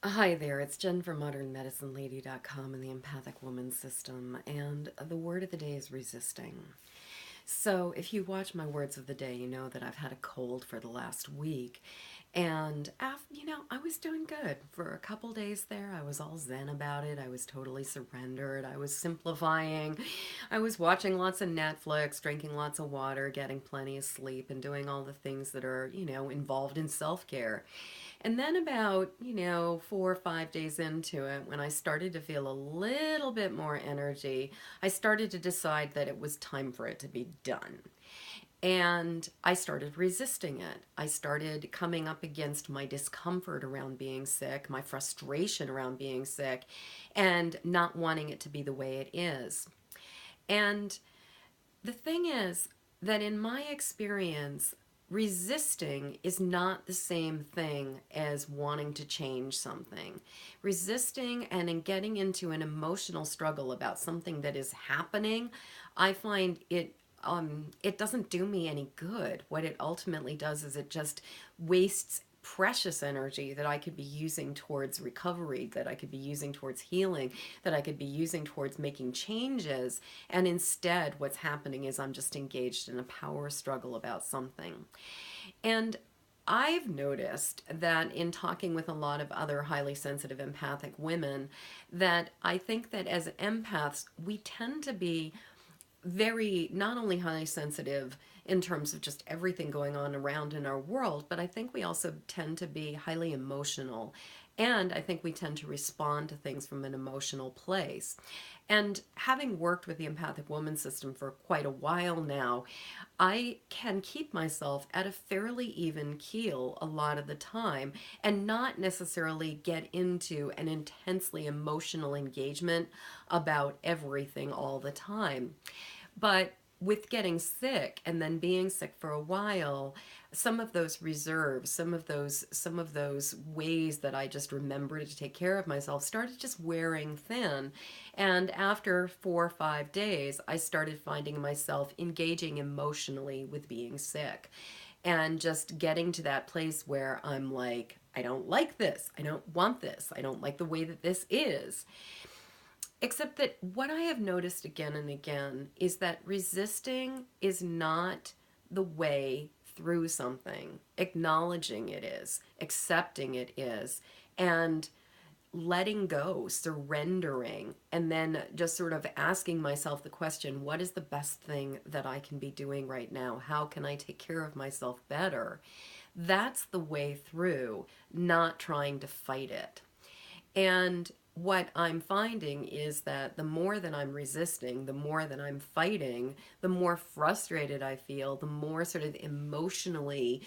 Hi there, it's Jen from modernmedicinelady.com and the Empathic Woman System, and the word of the day is resisting. So, if you watch my words of the day, you know that I've had a cold for the last week. And, I was doing good. For a couple days there, I was all zen about it. I was totally surrendered. I was simplifying. I was watching lots of Netflix, drinking lots of water, getting plenty of sleep, and doing all the things that are, involved in self care. And then about, 4 or 5 days into it, when I started to feel a little bit more energy, I started to decide that it was time for it to be done. And I started resisting it. I started coming up against my discomfort around being sick, my frustration around being sick, and not wanting it to be the way it is. And the thing is that in my experience, resisting is not the same thing as wanting to change something. Resisting and in getting into an emotional struggle about something that is happening, I find it doesn't do me any good. What it ultimately does is it just wastes precious energy that I could be using towards recovery, that I could be using towards healing, that I could be using towards making changes. And instead, what's happening is I'm just engaged in a power struggle about something. And I've noticed that in talking with a lot of other highly sensitive empathic women, that I think that as empaths, we tend to be very not only highly sensitive in terms of just everything going on around in our world, but I think we also tend to be highly emotional. And I think we tend to respond to things from an emotional place. And having worked with the Empathic Woman System for quite a while now, I can keep myself at a fairly even keel a lot of the time and not necessarily get into an intensely emotional engagement about everything all the time. But with getting sick and then being sick for a while, some of those reserves, some of those ways that I just remembered to take care of myself started just wearing thin. And after 4 or 5 days, I started finding myself engaging emotionally with being sick and just getting to that place where I'm like, I don't like this. I don't want this. I don't like the way that this is. Except that what I have noticed again and again is that resisting is not the way through something. Acknowledging it is, accepting it is, and letting go, surrendering, and then just sort of asking myself the question, what is the best thing that I can be doing right now? How can I take care of myself better? That's the way through, not trying to fight it. And what I'm finding is that the more that I'm resisting, the more that I'm fighting, the more frustrated I feel, the more sort of emotionally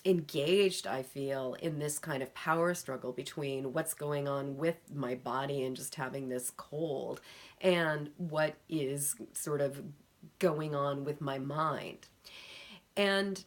engaged I feel in this kind of power struggle between what's going on with my body and just having this cold and what is sort of going on with my mind. And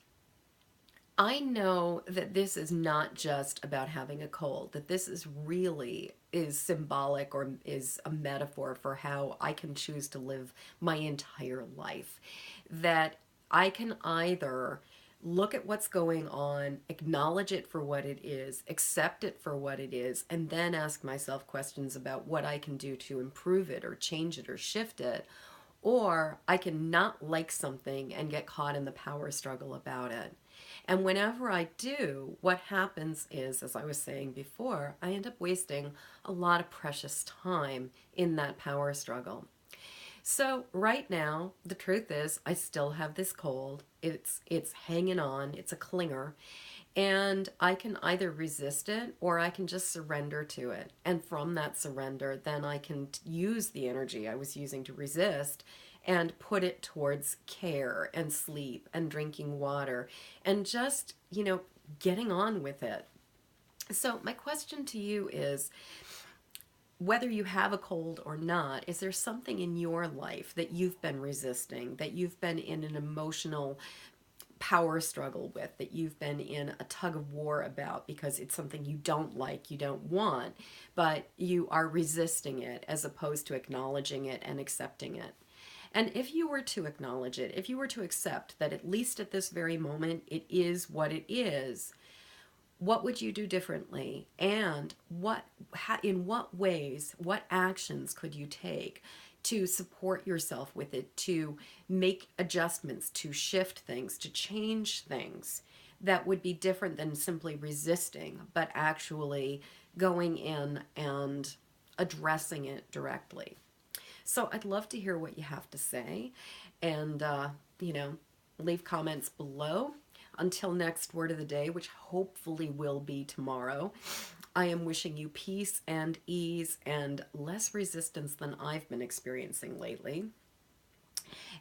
I know that this is not just about having a cold, that this is really is symbolic or is a metaphor for how I can choose to live my entire life. That I can either look at what's going on, acknowledge it for what it is, accept it for what it is, and then ask myself questions about what I can do to improve it or change it or shift it. Or I can not like something and get caught in the power struggle about it. And whenever I do, what happens is, as I was saying before, I end up wasting a lot of precious time in that power struggle. So right now, the truth is, I still have this cold. It's hanging on. It's a clinger. And I can either resist it or I can just surrender to it. And from that surrender, then I can use the energy I was using to resist and put it towards care and sleep and drinking water and just, getting on with it. So, my question to you is, whether you have a cold or not, is there something in your life that you've been resisting, that you've been in an emotional power struggle with, that you've been in a tug of war about because it's something you don't like, you don't want, but you are resisting it as opposed to acknowledging it and accepting it? And if you were to acknowledge it, if you were to accept that at least at this very moment it is what it is, what would you do differently? And in what ways, what actions could you take to support yourself with it, to make adjustments, to shift things, to change things that would be different than simply resisting, but actually going in and addressing it directly. So I'd love to hear what you have to say, and you know, leave comments below. Until next word of the day, which hopefully will be tomorrow, I am wishing you peace and ease and less resistance than I've been experiencing lately.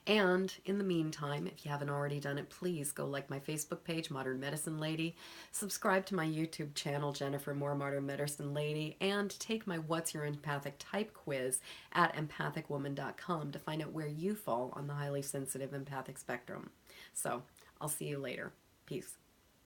And in the meantime, if you haven't already done it, please go like my Facebook page, Modern Medicine Lady, subscribe to my YouTube channel, Jennifer Moore Modern Medicine Lady, and take my What's Your Empathic Type quiz at empathicwoman.com to find out where you fall on the highly sensitive empathic spectrum. So I'll see you later. Peace.